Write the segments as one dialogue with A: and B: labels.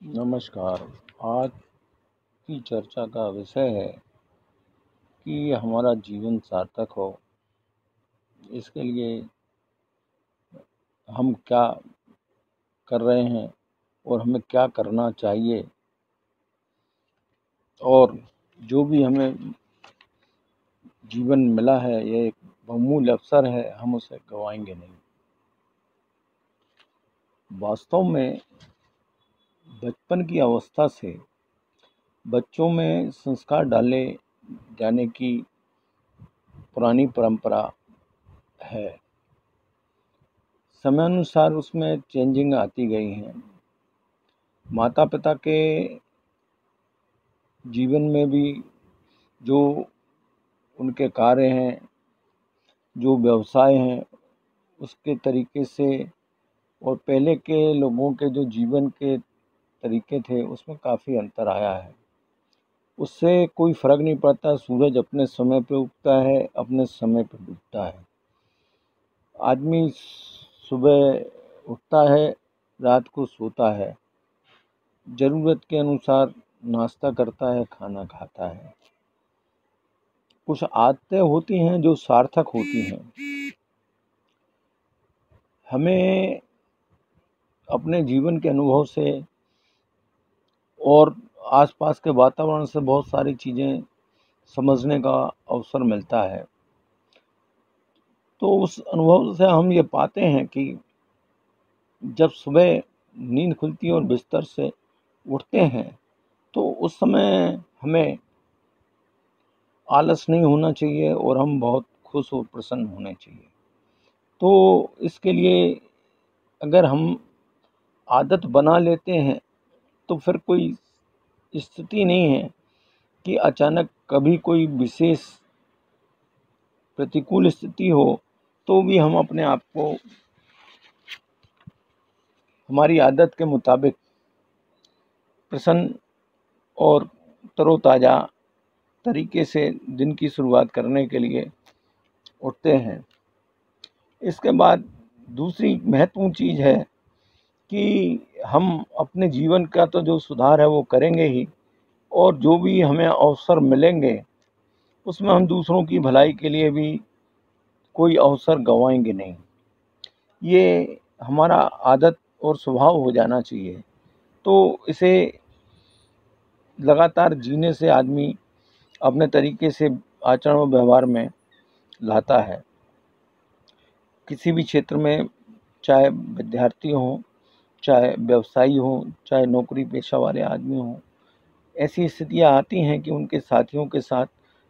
A: नमस्कार। आज की चर्चा का विषय है कि हमारा जीवन सार्थक हो, इसके लिए हम क्या कर रहे हैं और हमें क्या करना चाहिए, और जो भी हमें जीवन मिला है यह एक बहुमूल्य अवसर है, हम उसे गंवाएंगे नहीं। वास्तव में बचपन की अवस्था से बच्चों में संस्कार डाले जाने की पुरानी परंपरा है। समयानुसार उसमें चेंजिंग आती गई हैं। माता पिता के जीवन में भी जो उनके कार्य हैं, जो व्यवसाय हैं, उसके तरीके से और पहले के लोगों के जो जीवन के तरीके थे उसमें काफ़ी अंतर आया है। उससे कोई फ़र्क नहीं पड़ता, सूरज अपने समय पे उगता है, अपने समय पे डूबता है। आदमी सुबह उठता है, रात को सोता है, ज़रूरत के अनुसार नाश्ता करता है, खाना खाता है। कुछ आदतें होती हैं जो सार्थक होती हैं। हमें अपने जीवन के अनुभव से और आसपास के वातावरण से बहुत सारी चीज़ें समझने का अवसर मिलता है। तो उस अनुभव से हम ये पाते हैं कि जब सुबह नींद खुलती है और बिस्तर से उठते हैं तो उस समय हमें आलस नहीं होना चाहिए और हम बहुत खुश और प्रसन्न होने चाहिए। तो इसके लिए अगर हम आदत बना लेते हैं तो फिर कोई स्थिति नहीं है कि अचानक कभी कोई विशेष प्रतिकूल स्थिति हो तो भी हम अपने आप को हमारी आदत के मुताबिक प्रसन्न और तरोताज़ा तरीके से दिन की शुरुआत करने के लिए उठते हैं। इसके बाद दूसरी महत्वपूर्ण चीज़ है कि हम अपने जीवन का तो जो सुधार है वो करेंगे ही, और जो भी हमें अवसर मिलेंगे उसमें हम दूसरों की भलाई के लिए भी कोई अवसर गंवाएंगे नहीं। ये हमारा आदत और स्वभाव हो जाना चाहिए। तो इसे लगातार जीने से आदमी अपने तरीके से आचरण और व्यवहार में लाता है। किसी भी क्षेत्र में, चाहे विद्यार्थी हों, चाहे व्यवसायी हों, चाहे नौकरी पेशा वाले आदमी हों, ऐसी स्थितियाँ आती हैं कि उनके साथियों के साथ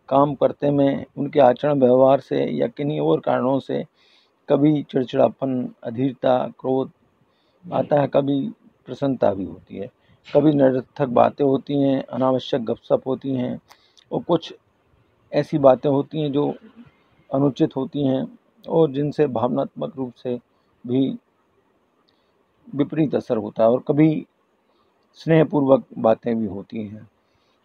A: काम करते में उनके आचरण व्यवहार से या किन्हीं और कारणों से कभी चिड़चिड़ापन, अधीरता, क्रोध आता है, कभी प्रसन्नता भी होती है, कभी निरर्थक बातें होती हैं, अनावश्यक गपशप होती हैं, और कुछ ऐसी बातें होती हैं जो अनुचित होती हैं और जिनसे भावनात्मक रूप से भी विपरीत असर होता है, और कभी स्नेहपूर्वक बातें भी होती हैं।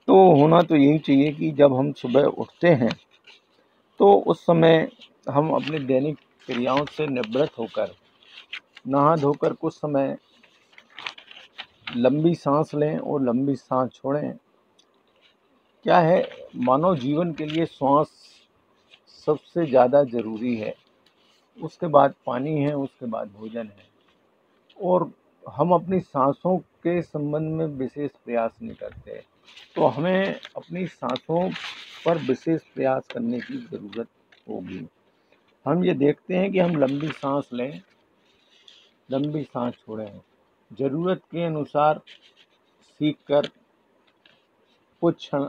A: तो होना तो यही चाहिए कि जब हम सुबह उठते हैं तो उस समय हम अपनी दैनिक क्रियाओं से निवृत्त होकर नहा धोकर कुछ समय लंबी सांस लें और लंबी सांस छोड़ें। क्या है, मानव जीवन के लिए श्वास सबसे ज़्यादा ज़रूरी है, उसके बाद पानी है, उसके बाद भोजन है, और हम अपनी सांसों के संबंध में विशेष प्रयास नहीं करते। तो हमें अपनी सांसों पर विशेष प्रयास करने की ज़रूरत होगी। हम ये देखते हैं कि हम लंबी सांस लें, लंबी सांस छोड़ें, ज़रूरत के अनुसार सीख कर कुछ क्षण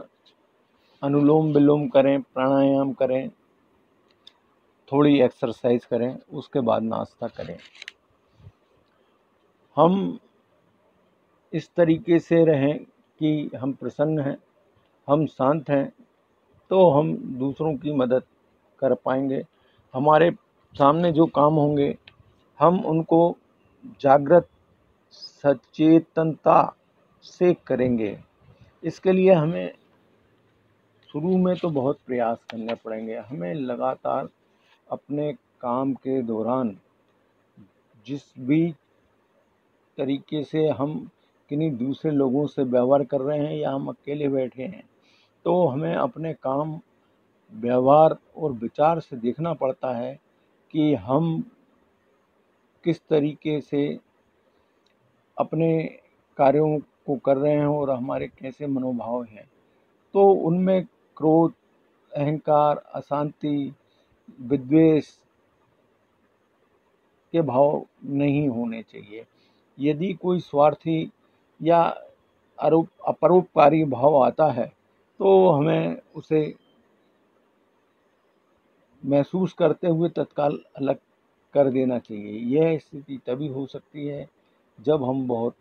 A: अनुलोम विलोम करें, प्राणायाम करें, थोड़ी एक्सरसाइज करें, उसके बाद नाश्ता करें। हम इस तरीके से रहें कि हम प्रसन्न हैं, हम शांत हैं, तो हम दूसरों की मदद कर पाएंगे। हमारे सामने जो काम होंगे हम उनको जागृत सचेतनता से करेंगे। इसके लिए हमें शुरू में तो बहुत प्रयास करने पड़ेंगे। हमें लगातार अपने काम के दौरान जिस भी तरीके से हम किन्हीं दूसरे लोगों से व्यवहार कर रहे हैं या हम अकेले बैठे हैं, तो हमें अपने काम, व्यवहार और विचार से देखना पड़ता है कि हम किस तरीके से अपने कार्यों को कर रहे हैं और हमारे कैसे मनोभाव हैं। तो उनमें क्रोध, अहंकार, अशांति, विद्वेष के भाव नहीं होने चाहिए। यदि कोई स्वार्थी या अपरोपकारी भाव आता है तो हमें उसे महसूस करते हुए तत्काल अलग कर देना चाहिए। यह स्थिति तभी हो सकती है जब हम बहुत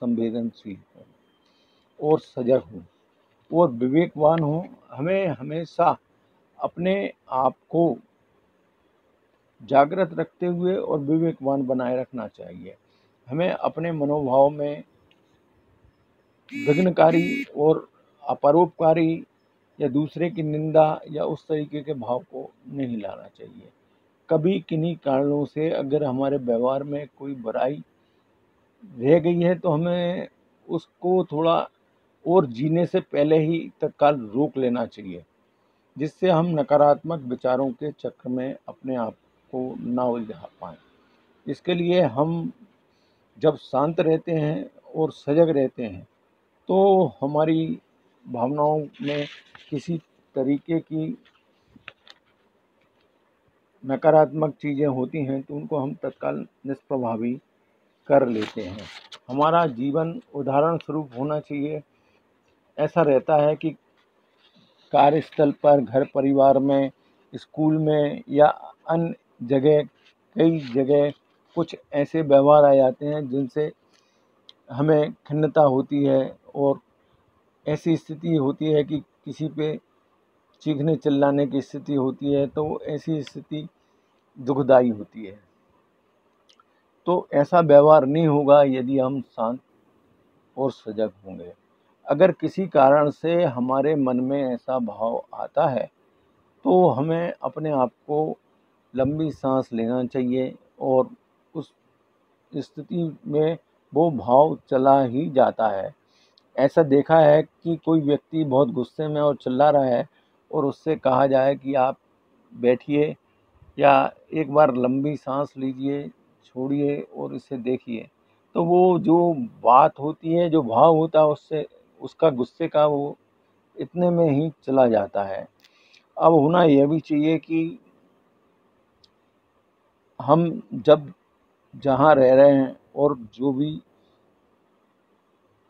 A: संवेदनशील हों और सजग हों और विवेकवान हों। हमें हमेशा अपने आप को जागृत रखते हुए और विवेकवान बनाए रखना चाहिए। हमें अपने मनोभाव में विघ्नकारी और अपरोपकारी या दूसरे की निंदा या उस तरीके के भाव को नहीं लाना चाहिए। कभी किन्हीं कारणों से अगर हमारे व्यवहार में कोई बुराई रह गई है तो हमें उसको थोड़ा और जीने से पहले ही तत्काल रोक लेना चाहिए, जिससे हम नकारात्मक विचारों के चक्र में अपने आप को ना उलझा पाएँ। इसके लिए हम जब शांत रहते हैं और सजग रहते हैं तो हमारी भावनाओं में किसी तरीके की नकारात्मक चीज़ें होती हैं तो उनको हम तत्काल निष्प्रभावी कर लेते हैं। हमारा जीवन उदाहरण स्वरूप होना चाहिए। ऐसा रहता है कि कार्यस्थल पर, घर परिवार में, स्कूल में या अन्य जगह, कई जगह कुछ ऐसे व्यवहार आ जाते हैं जिनसे हमें खिन्नता होती है और ऐसी स्थिति होती है कि किसी पे चीखने चिल्लाने की स्थिति होती है, तो ऐसी स्थिति दुखदाई होती है। तो ऐसा व्यवहार नहीं होगा यदि हम शांत और सजग होंगे। अगर किसी कारण से हमारे मन में ऐसा भाव आता है तो हमें अपने आप को लंबी सांस लेना चाहिए और उस स्थिति में वो भाव चला ही जाता है। ऐसा देखा है कि कोई व्यक्ति बहुत गुस्से में और चिल्ला रहा है और उससे कहा जाए कि आप बैठिए या एक बार लंबी सांस लीजिए, छोड़िए और इसे देखिए, तो वो जो बात होती है, जो भाव होता है, उससे उसका गुस्से का वो इतने में ही चला जाता है। अब होना यह भी चाहिए कि हम जब जहाँ रह रहे हैं और जो भी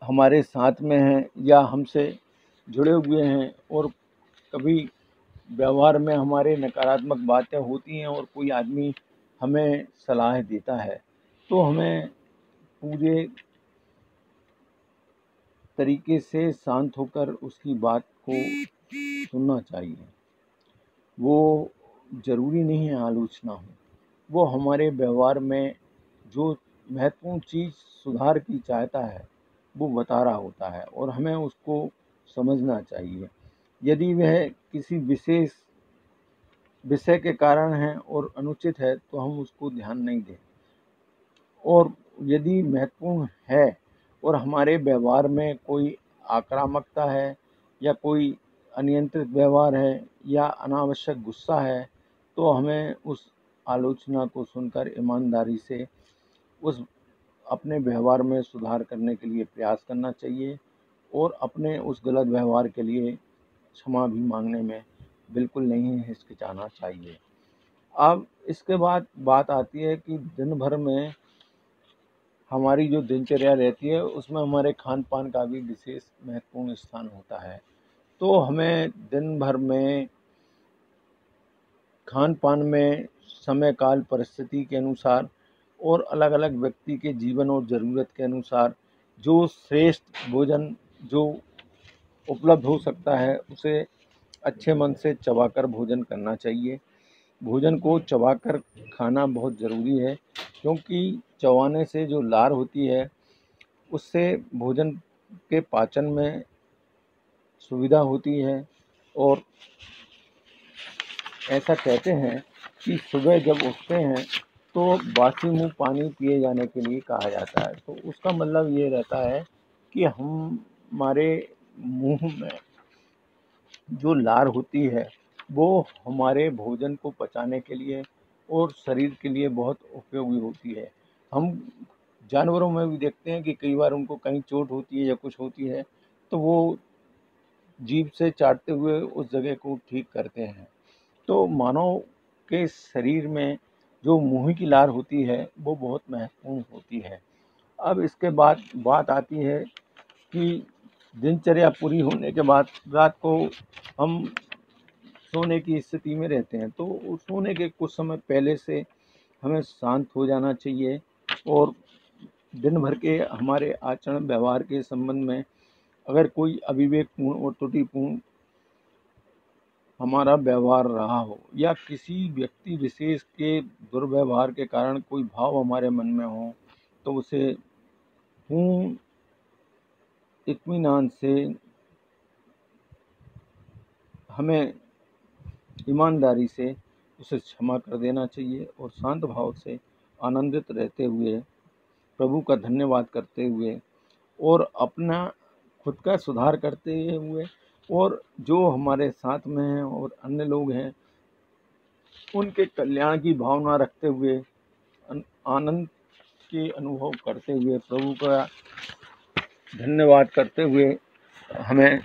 A: हमारे साथ में हैं या हमसे जुड़े हुए हैं और कभी व्यवहार में हमारे नकारात्मक बातें होती हैं और कोई आदमी हमें सलाह देता है तो हमें पूरे तरीके से शांत होकर उसकी बात को सुनना चाहिए। वो ज़रूरी नहीं है आलोचना हो, वो हमारे व्यवहार में जो महत्वपूर्ण चीज़ सुधार की चाहता है वो बता रहा होता है और हमें उसको समझना चाहिए। यदि वह किसी विशेष विषय के कारण है और अनुचित है तो हम उसको ध्यान नहीं दें, और यदि महत्वपूर्ण है और हमारे व्यवहार में कोई आक्रामकता है या कोई अनियंत्रित व्यवहार है या अनावश्यक गुस्सा है तो हमें उस आलोचना को सुनकर ईमानदारी से उस अपने व्यवहार में सुधार करने के लिए प्रयास करना चाहिए और अपने उस गलत व्यवहार के लिए क्षमा भी मांगने में बिल्कुल नहीं हिचकिचाना चाहिए। अब इसके बाद बात आती है कि दिन भर में हमारी जो दिनचर्या रहती है उसमें हमारे खान पान का भी विशेष महत्वपूर्ण स्थान होता है। तो हमें दिन भर में खान पान में समय काल परिस्थिति के अनुसार और अलग अलग व्यक्ति के जीवन और ज़रूरत के अनुसार जो श्रेष्ठ भोजन जो उपलब्ध हो सकता है उसे अच्छे मन से चबाकर भोजन करना चाहिए। भोजन को चबाकर खाना बहुत ज़रूरी है क्योंकि चबाने से जो लार होती है उससे भोजन के पाचन में सुविधा होती है। और ऐसा कहते हैं कि सुबह जब उठते हैं तो बासी मुंह पानी पिए जाने के लिए कहा जाता है। तो उसका मतलब ये रहता है कि हमारे मुंह में जो लार होती है वो हमारे भोजन को पचाने के लिए और शरीर के लिए बहुत उपयोगी होती है। हम जानवरों में भी देखते हैं कि कई बार उनको कहीं चोट होती है या कुछ होती है तो वो जीभ से चाटते हुए उस जगह को ठीक करते हैं। तो मानव के शरीर में जो मुंह की लार होती है वो बहुत महत्वपूर्ण होती है। अब इसके बाद बात आती है कि दिनचर्या पूरी होने के बाद रात को हम सोने की स्थिति में रहते हैं, तो सोने के कुछ समय पहले से हमें शांत हो जाना चाहिए और दिन भर के हमारे आचरण व्यवहार के संबंध में अगर कोई अविवेकपूर्ण और त्रुटिपूर्ण हमारा व्यवहार रहा हो या किसी व्यक्ति विशेष के दुर्व्यवहार के कारण कोई भाव हमारे मन में हो तो उसे पूर्ण इत्मीनान से हमें ईमानदारी से उसे क्षमा कर देना चाहिए और शांत भाव से आनंदित रहते हुए प्रभु का धन्यवाद करते हुए और अपना खुद का सुधार करते हुए और जो हमारे साथ में हैं और अन्य लोग हैं उनके कल्याण की भावना रखते हुए आनंद के अनुभव करते हुए प्रभु का धन्यवाद करते हुए हमें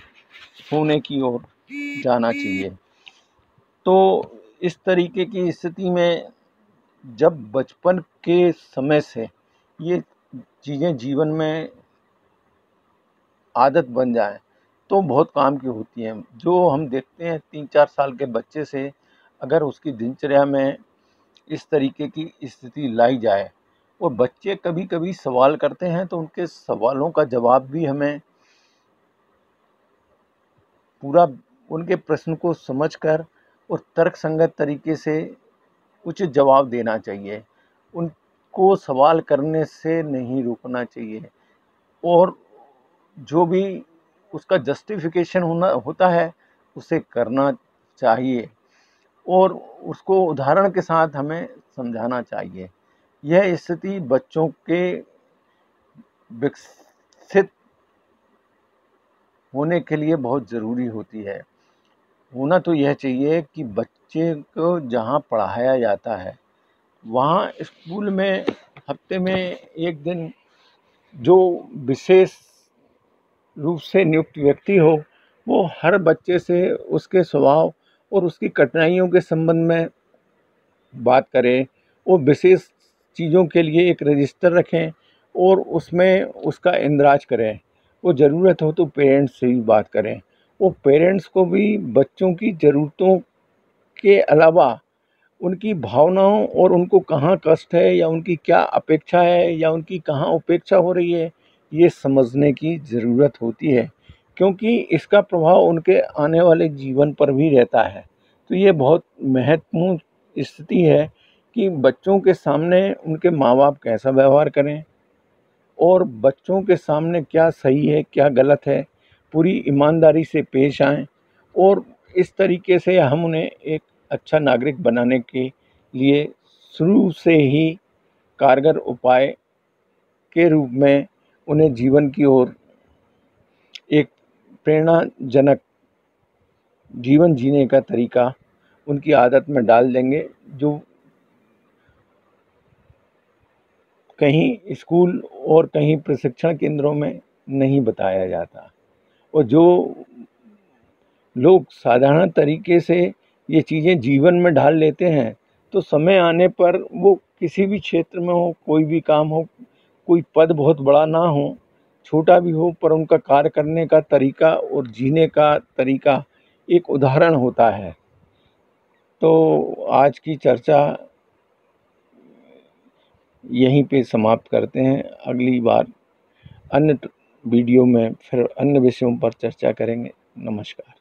A: सोने की ओर जाना चाहिए। तो इस तरीके की स्थिति में जब बचपन के समय से ये चीज़ें जीवन में आदत बन जाए तो बहुत काम की होती हैं। जो हम देखते हैं 3-4 साल के बच्चे से अगर उसकी दिनचर्या में इस तरीके की स्थिति लाई जाए और बच्चे कभी कभी सवाल करते हैं तो उनके सवालों का जवाब भी हमें पूरा उनके प्रश्न को समझकर और तर्कसंगत तरीके से उचित जवाब देना चाहिए। उनको सवाल करने से नहीं रोकना चाहिए और जो भी उसका जस्टिफिकेशन होता है उसे करना चाहिए और उसको उदाहरण के साथ हमें समझाना चाहिए। यह स्थिति बच्चों के विकसित होने के लिए बहुत ज़रूरी होती है। होना तो यह चाहिए कि बच्चे को जहाँ पढ़ाया जाता है वहाँ स्कूल में हफ्ते में एक दिन जो विशेष रूप से नियुक्त व्यक्ति हो वो हर बच्चे से उसके स्वभाव और उसकी कठिनाइयों के संबंध में बात करें और विशेष चीज़ों के लिए एक रजिस्टर रखें और उसमें उसका इंदराज करें। वो ज़रूरत हो तो पेरेंट्स से भी बात करें। वो पेरेंट्स को भी बच्चों की ज़रूरतों के अलावा उनकी भावनाओं और उनको कहाँ कष्ट है या उनकी क्या अपेक्षा है या उनकी कहाँ उपेक्षा हो रही है ये समझने की ज़रूरत होती है, क्योंकि इसका प्रभाव उनके आने वाले जीवन पर भी रहता है। तो ये बहुत महत्वपूर्ण स्थिति है कि बच्चों के सामने उनके माँ बाप कैसा व्यवहार करें और बच्चों के सामने क्या सही है क्या गलत है पूरी ईमानदारी से पेश आएँ और इस तरीके से हम उन्हें एक अच्छा नागरिक बनाने के लिए शुरू से ही कारगर उपाय के रूप में उन्हें जीवन की ओर एक प्रेरणाजनक जीवन जीने का तरीका उनकी आदत में डाल देंगे जो कहीं स्कूल और कहीं प्रशिक्षण केंद्रों में नहीं बताया जाता। और जो लोग साधारण तरीके से ये चीज़ें जीवन में ढाल लेते हैं तो समय आने पर वो किसी भी क्षेत्र में हो कोई भी काम हो कोई पद बहुत बड़ा ना हो छोटा भी हो पर उनका कार्य करने का तरीका और जीने का तरीका एक उदाहरण होता है। तो आज की चर्चा यहीं पे समाप्त करते हैं। अगली बार अन्य वीडियो में फिर अन्य विषयों पर चर्चा करेंगे। नमस्कार।